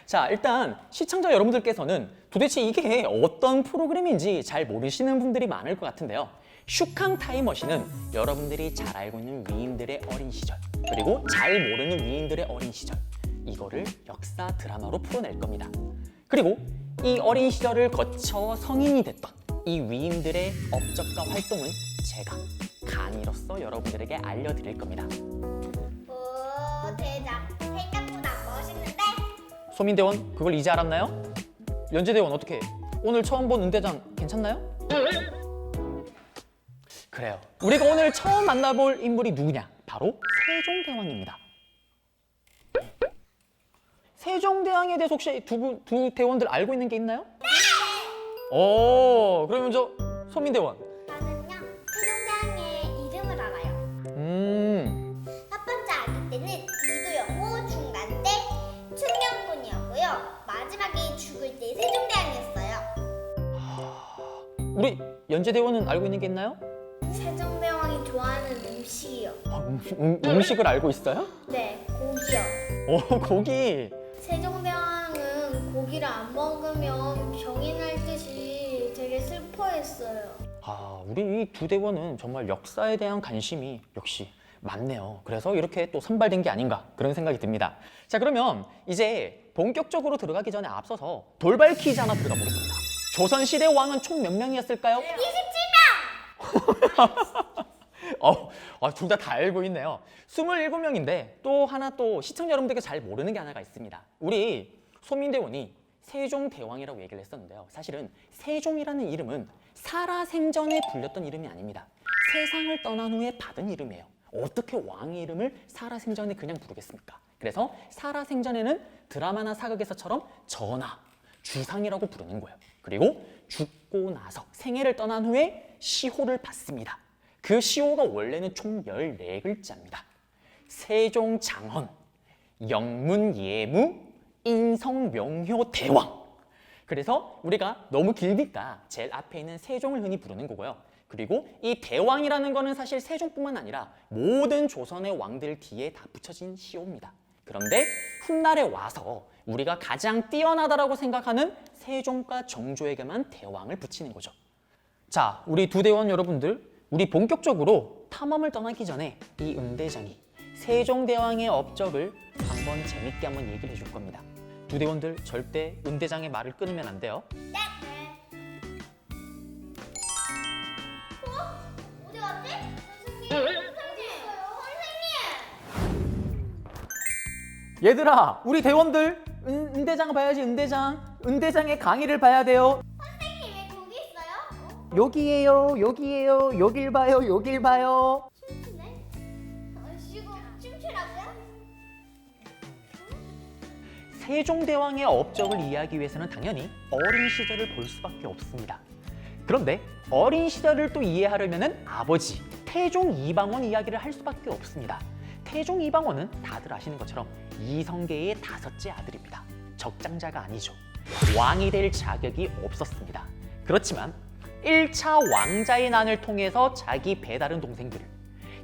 자, 일단 시청자 여러분들께서는 도대체 이게 어떤 프로그램인지 잘 모르시는 분들이 많을 것 같은데요. 슈캉 타임머신은 여러분들이 잘 알고 있는 위인들의 어린 시절, 그리고 잘 모르는 위인들의 어린 시절, 이거를 역사 드라마로 풀어낼 겁니다. 그리고 이 어린 시절을 거쳐 성인이 됐던 이 위인들의 업적과 활동은 제가 강의로서 여러분들에게 알려드릴 겁니다. 오, 대장. 생각보다 멋있는데? 소민대원, 그걸 이제 알았나요? 연재대원, 어떻게 오늘 처음 본 은대장 괜찮나요? 그래요. 우리가 오늘 처음 만나볼 인물이 누구냐? 바로 세종대왕입니다. 세종대왕에 대해서 혹시 두 대원들 알고 있는 게 있나요? 오, 그러면 저 소민대원. 저는요, 세종대왕의 이름을 알아요. 첫 번째 아기 때는 이도영호, 중간 때 충녕군이었고요. 마지막에 죽을 때 세종대왕이었어요. 우리 연재대원은 알고 있는 게 있나요? 세종대왕이 좋아하는 음식이요. 음식을 알고 있어요? 네, 고기요. 오, 고기. 세종대왕은 고기를 안 먹으면 병이 날 듯이 되게 슬퍼했어요. 우리 이 두 대원은 정말 역사에 대한 관심이 역시 많네요. 그래서 이렇게 또 선발된 게 아닌가 그런 생각이 듭니다. 자, 그러면 이제 본격적으로 들어가기 전에 앞서서 돌발 퀴즈 하나 들어가 보겠습니다. 조선시대 왕은 총 몇 명이었을까요? 27명! 둘 다 알고 있네요. 27명인데 또 하나 또 시청자 여러분들께 잘 모르는 게 하나가 있습니다. 우리 소민대원이 세종대왕이라고 얘기를 했었는데요. 사실은 세종이라는 이름은 살아생전에 불렸던 이름이 아닙니다. 세상을 떠난 후에 받은 이름이에요. 어떻게 왕의 이름을 살아생전에 그냥 부르겠습니까? 그래서 살아생전에는 드라마나 사극에서처럼 전하, 주상이라고 부르는 거예요. 그리고 죽고 나서 생애를 떠난 후에 시호를 받습니다. 그 시호가 원래는 총 14글자입니다. 세종장헌, 영문예무, 인성명효대왕. 그래서 우리가 너무 길니까 제일 앞에 있는 세종을 흔히 부르는 거고요. 그리고 이 대왕이라는 거는 사실 세종뿐만 아니라 모든 조선의 왕들 뒤에 다 붙여진 시호입니다. 그런데 훗날에 와서 우리가 가장 뛰어나다라고 생각하는 세종과 정조에게만 대왕을 붙이는 거죠. 자, 우리 두 대원 여러분들, 우리 본격적으로 탐험을 떠나기 전에 이 은대장이 세종대왕의 업적을 한번 재밌게 한번 얘기를 해줄 겁니다. 두 대원들 절대 은대장의 말을 끊으면 안 돼요. 네. 어디 갔지? 선생님! 얘들아, 우리 대원들 은대장 봐야지. 은대장의 강의를 봐야 돼요. 선생님, 왜 거기 있어요? 여기에요. 여길 봐요. 춤추네? 지금 춤추라고요? 세종대왕의 업적을 이해하기 위해서는 당연히 어린 시절을 볼 수밖에 없습니다. 그런데 어린 시절을 또 이해하려면 아버지 태종 이방원 이야기를 할 수밖에 없습니다. 태종 이방원은 다들 아시는 것처럼 이성계의 5째 아들입니다. 적장자가 아니죠. 왕이 될 자격이 없었습니다. 그렇지만 1차 왕자의 난을 통해서 자기 배다른 동생들을,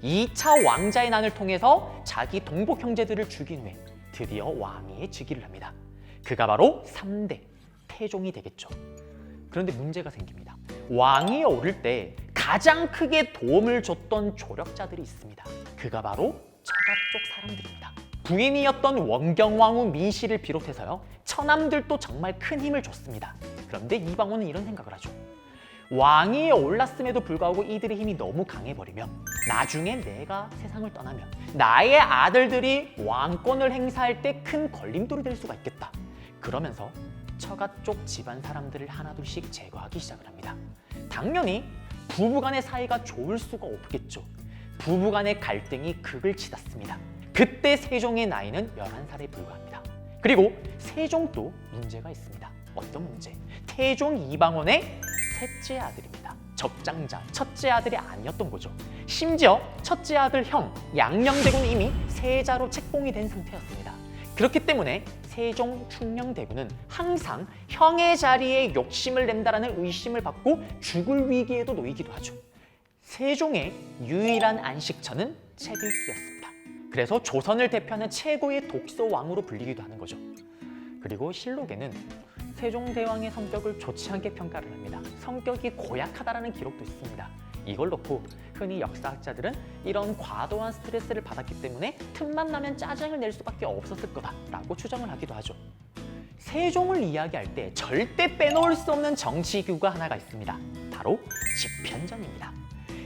2차 왕자의 난을 통해서 자기 동복 형제들을 죽인 후에 드디어 왕위에 즉위를 합니다. 그가 바로 3대 태종이 되겠죠. 그런데 문제가 생깁니다. 왕위에 오를 때 가장 크게 도움을 줬던 조력자들이 있습니다. 그가 바로 처가 쪽 사람들입니다. 부인이었던 원경왕후 민씨를 비롯해서요, 처남들도 정말 큰 힘을 줬습니다. 그런데 이방원은 이런 생각을 하죠. 왕위에 올랐음에도 불구하고 이들의 힘이 너무 강해버리면 나중에 내가 세상을 떠나면 나의 아들들이 왕권을 행사할 때 큰 걸림돌이 될 수가 있겠다. 그러면서 처가 쪽 집안 사람들을 하나둘씩 제거하기 시작을 합니다. 당연히 부부간의 사이가 좋을 수가 없겠죠. 부부간의 갈등이 극을 치닫습니다. 그때 세종의 나이는 11살에 불과합니다. 그리고 세종도 문제가 있습니다. 어떤 문제? 태종 이방원의 셋째 아들입니다. 적장자, 첫째 아들이 아니었던 거죠. 심지어 첫째 아들 형 양녕대군은 이미 세자로 책봉이 된 상태였습니다. 그렇기 때문에 세종 충녕대군은 항상 형의 자리에 욕심을 낸다라는 의심을 받고 죽을 위기에도 놓이기도 하죠. 세종의 유일한 안식처는 책 읽기였습니다. 그래서 조선을 대표하는 최고의 독서왕으로 불리기도 하는 거죠. 그리고 실록에는 세종대왕의 성격을 좋지 않게 평가를 합니다. 성격이 고약하다라는 기록도 있습니다. 이걸 놓고 흔히 역사학자들은 이런 과도한 스트레스를 받았기 때문에 틈만 나면 짜증을 낼 수밖에 없었을 거다라고 추정을 하기도 하죠. 세종을 이야기할 때 절대 빼놓을 수 없는 정치기구가 하나가 있습니다. 바로 집현전입니다.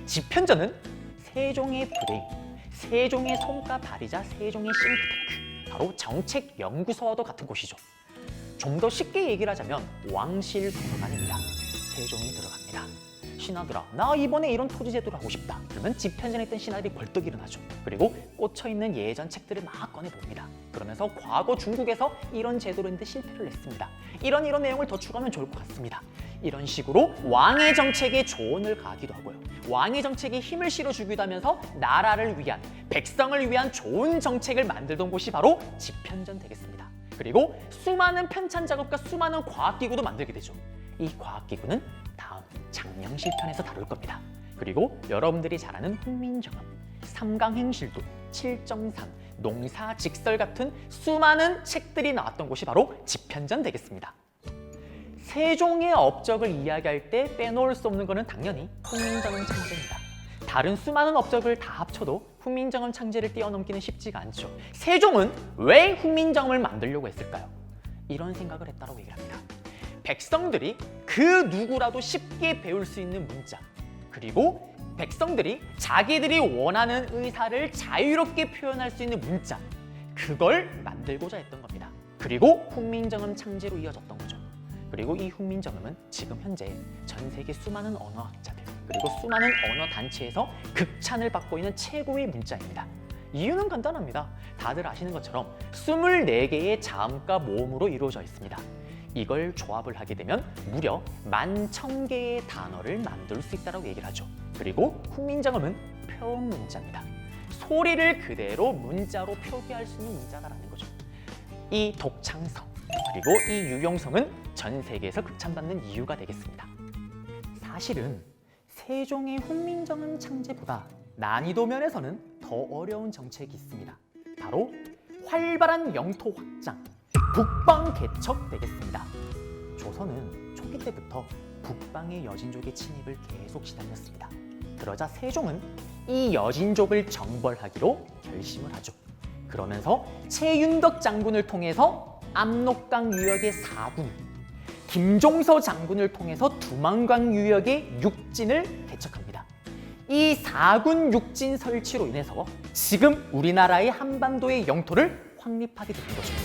집현전은 세종의 브레인, 세종의 손가발이자 세종의 싱크탱크, 바로 정책연구소와도 같은 곳이죠. 좀 더 쉽게 얘기를 하자면 왕실도서관입니다. 세종이 들어갑니다. 신하들아, 나 이번에 이런 토지제도를 하고 싶다. 그러면 집현전에 있던 신하들이 벌떡 일어나죠. 그리고 꽂혀있는 예전 책들을 막 꺼내봅니다. 그러면서 과거 중국에서 이런 제도를 했는데 실패를 했습니다. 이런 내용을 더 추가하면 좋을 것 같습니다. 이런 식으로 왕의 정책에 조언을 가하기도 하고요. 왕의 정책에 힘을 실어주기도 하면서 나라를 위한, 백성을 위한 좋은 정책을 만들던 곳이 바로 집현전 되겠습니다. 그리고 수많은 편찬 작업과 수많은 과학기구도 만들게 되죠. 이 과학기구는 다음 장량실편에서 다룰 겁니다. 그리고 여러분들이 잘 아는 훈민정음, 삼강행실도, 칠정삼, 농사직설 같은 수많은 책들이 나왔던 곳이 바로 집현전 되겠습니다. 세종의 업적을 이야기할 때 빼놓을 수 없는 것은 당연히 훈민정음 창제입니다. 다른 수많은 업적을 다 합쳐도 훈민정음 창제를 뛰어넘기는 쉽지가 않죠. 세종은 왜 훈민정음을 만들려고 했을까요? 이런 생각을 했다고 얘기를 합니다. 백성들이 그 누구라도 쉽게 배울 수 있는 문자, 그리고 백성들이 자기들이 원하는 의사를 자유롭게 표현할 수 있는 문자, 그걸 만들고자 했던 겁니다. 그리고 훈민정음 창제로 이어졌던 거죠. 그리고 이 훈민정음은 지금 현재 전 세계 수많은 언어학자들, 그리고 수많은 언어 단체에서 극찬을 받고 있는 최고의 문자입니다. 이유는 간단합니다. 다들 아시는 것처럼 24개의 자음과 모음으로 이루어져 있습니다. 이걸 조합을 하게 되면 무려 11,000개의 단어를 만들 수 있다고 얘기를 하죠. 그리고 훈민정음은 표음 문자입니다. 소리를 그대로 문자로 표기할 수 있는 문자다라는 거죠. 이 독창성, 그리고 이 유용성은 전 세계에서 극찬받는 이유가 되겠습니다. 사실은 세종의 훈민정음 창제보다 난이도 면에서는 더 어려운 정책이 있습니다. 바로 활발한 영토 확장, 북방 개척 되겠습니다. 조선은 초기 때부터 북방의 여진족의 침입을 계속 시달렸습니다. 그러자 세종은 이 여진족을 정벌하기로 결심을 하죠. 그러면서 최윤덕 장군을 통해서 압록강 유역의 4군, 김종서 장군을 통해서 두만강 유역의 6진을 개척합니다. 이 4군 6진 설치로 인해서 지금 우리나라의 한반도의 영토를 확립하게 된 거죠.